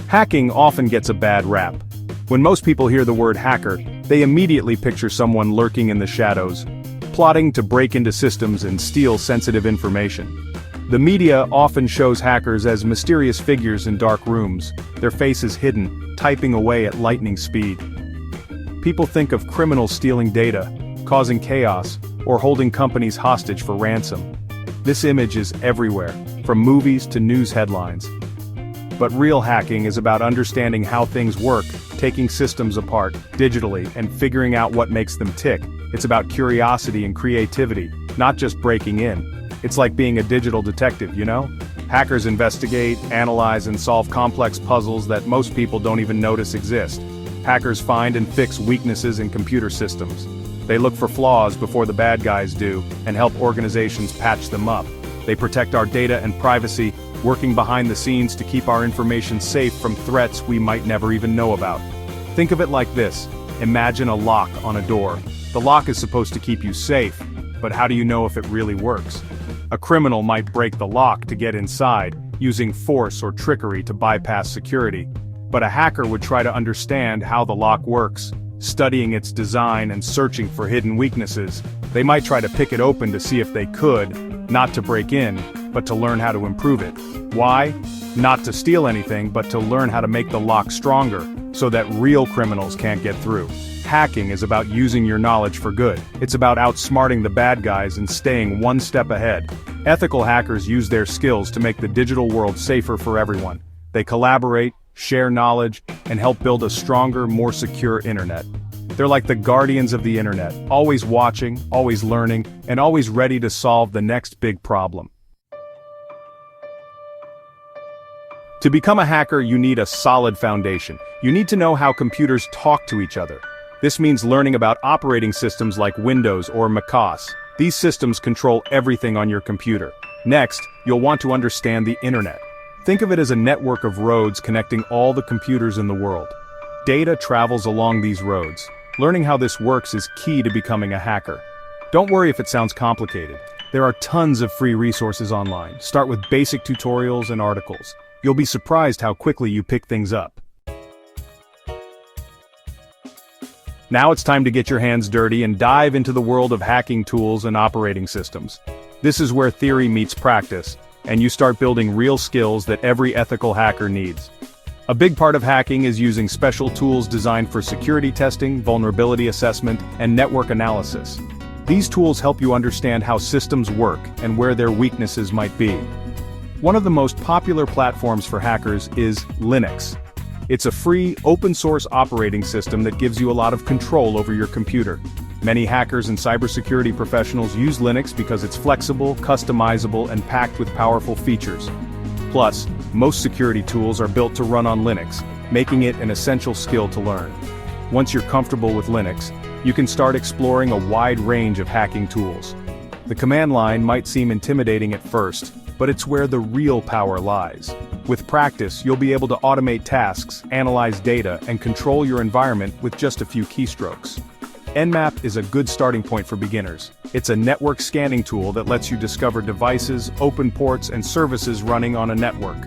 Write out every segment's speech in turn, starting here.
Hacking often gets a bad rap. When most people hear the word hacker, they immediately picture someone lurking in the shadows, plotting to break into systems and steal sensitive information. The media often shows hackers as mysterious figures in dark rooms, their faces hidden, typing away at lightning speed. People think of criminals stealing data, causing chaos, or holding companies hostage for ransom. This image is everywhere, from movies to news headlines. But real hacking is about understanding how things work, taking systems apart, digitally, and figuring out what makes them tick. It's about curiosity and creativity, not just breaking in. It's like being a digital detective, you know? Hackers investigate, analyze, and solve complex puzzles that most people don't even notice exist. Hackers find and fix weaknesses in computer systems. They look for flaws before the bad guys do, and help organizations patch them up. They protect our data and privacy, working behind the scenes to keep our information safe from threats we might never even know about. Think of it like this. Imagine a lock on a door. The lock is supposed to keep you safe, but how do you know if it really works? A criminal might break the lock to get inside, using force or trickery to bypass security. But a hacker would try to understand how the lock works, studying its design and searching for hidden weaknesses. They might try to pick it open to see if they could, not to break in, but to learn how to improve it. Why? Not to steal anything, but to learn how to make the lock stronger, so that real criminals can't get through. Hacking is about using your knowledge for good. It's about outsmarting the bad guys and staying one step ahead. Ethical hackers use their skills to make the digital world safer for everyone. They collaborate, share knowledge, and help build a stronger, more secure internet. They're like the guardians of the internet, always watching, always learning, and always ready to solve the next big problem. To become a hacker, you need a solid foundation. You need to know how computers talk to each other. This means learning about operating systems like Windows or macOS. These systems control everything on your computer. Next, you'll want to understand the internet. Think of it as a network of roads connecting all the computers in the world. Data travels along these roads. Learning how this works is key to becoming a hacker. Don't worry if it sounds complicated. There are tons of free resources online. Start with basic tutorials and articles. You'll be surprised how quickly you pick things up. Now it's time to get your hands dirty and dive into the world of hacking tools and operating systems. This is where theory meets practice, and you start building real skills that every ethical hacker needs. A big part of hacking is using special tools designed for security testing, vulnerability assessment, and network analysis. These tools help you understand how systems work and where their weaknesses might be. One of the most popular platforms for hackers is Linux. It's a free, open-source operating system that gives you a lot of control over your computer. Many hackers and cybersecurity professionals use Linux because it's flexible, customizable, and packed with powerful features. Plus, most security tools are built to run on Linux, making it an essential skill to learn. Once you're comfortable with Linux, you can start exploring a wide range of hacking tools. The command line might seem intimidating at first, but it's where the real power lies. With practice, you'll be able to automate tasks, analyze data, and control your environment with just a few keystrokes. Nmap is a good starting point for beginners. It's a network scanning tool that lets you discover devices, open ports, and services running on a network.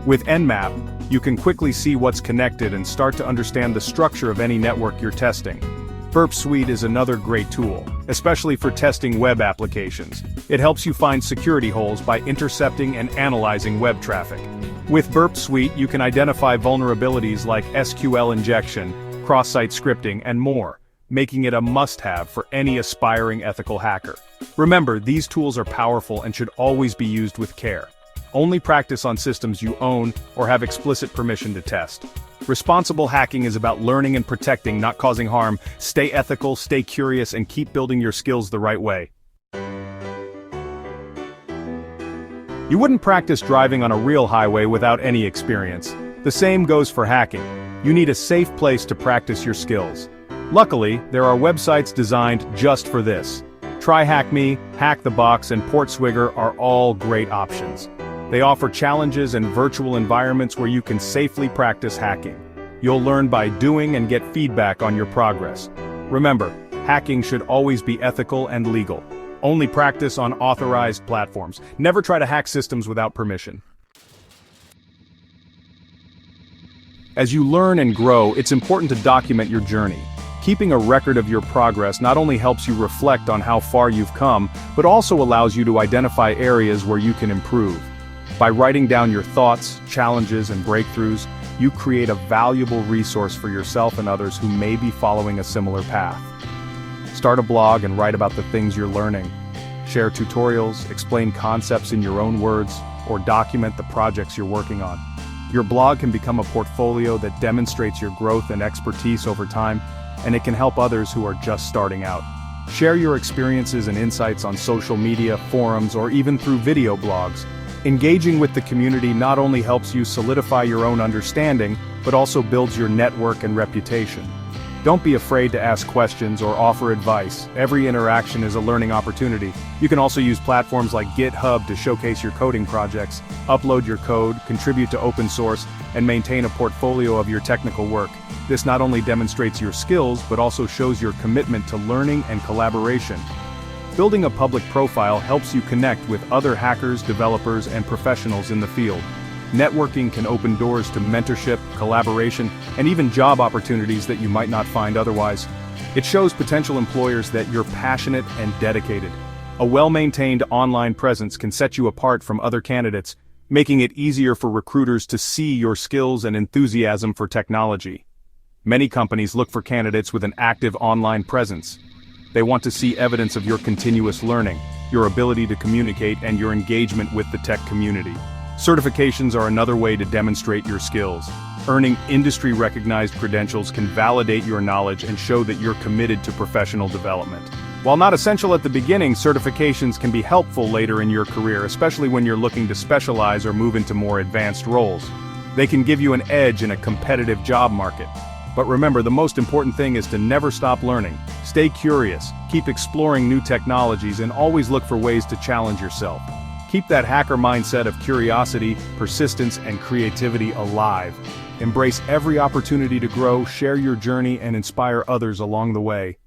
With Nmap, you can quickly see what's connected and start to understand the structure of any network you're testing. Burp Suite is another great tool, especially for testing web applications. It helps you find security holes by intercepting and analyzing web traffic. With Burp Suite, you can identify vulnerabilities like SQL injection, cross-site scripting, and more, making it a must-have for any aspiring ethical hacker. Remember, these tools are powerful and should always be used with care. Only practice on systems you own or have explicit permission to test. Responsible hacking is about learning and protecting, not causing harm. Stay ethical, stay curious, and keep building your skills the right way. You wouldn't practice driving on a real highway without any experience. The same goes for hacking. You need a safe place to practice your skills. Luckily, there are websites designed just for this. TryHackMe, HackTheBox, and PortSwigger are all great options. They offer challenges and virtual environments where you can safely practice hacking. You'll learn by doing and get feedback on your progress. Remember, hacking should always be ethical and legal. Only practice on authorized platforms. Never try to hack systems without permission. As you learn and grow, it's important to document your journey. Keeping a record of your progress not only helps you reflect on how far you've come, but also allows you to identify areas where you can improve. By writing down your thoughts, challenges, and breakthroughs, you create a valuable resource for yourself and others who may be following a similar path. Start a blog and write about the things you're learning. Share tutorials, explain concepts in your own words, or document the projects you're working on. Your blog can become a portfolio that demonstrates your growth and expertise over time, and it can help others who are just starting out. Share your experiences and insights on social media, forums, or even through video blogs. Engaging with the community not only helps you solidify your own understanding, but also builds your network and reputation. Don't be afraid to ask questions or offer advice. Every interaction is a learning opportunity. You can also use platforms like GitHub to showcase your coding projects, upload your code, contribute to open source, and maintain a portfolio of your technical work. This not only demonstrates your skills, but also shows your commitment to learning and collaboration. Building a public profile helps you connect with other hackers, developers, and professionals in the field. Networking can open doors to mentorship, collaboration, and even job opportunities that you might not find otherwise. It shows potential employers that you're passionate and dedicated. A well-maintained online presence can set you apart from other candidates, making it easier for recruiters to see your skills and enthusiasm for technology. Many companies look for candidates with an active online presence. They want to see evidence of your continuous learning, your ability to communicate, and your engagement with the tech community. Certifications are another way to demonstrate your skills. Earning industry-recognized credentials can validate your knowledge and show that you're committed to professional development. While not essential at the beginning, certifications can be helpful later in your career, especially when you're looking to specialize or move into more advanced roles. They can give you an edge in a competitive job market. But remember, the most important thing is to never stop learning. Stay curious, keep exploring new technologies, and always look for ways to challenge yourself. Keep that hacker mindset of curiosity, persistence, and creativity alive. Embrace every opportunity to grow, share your journey, and inspire others along the way.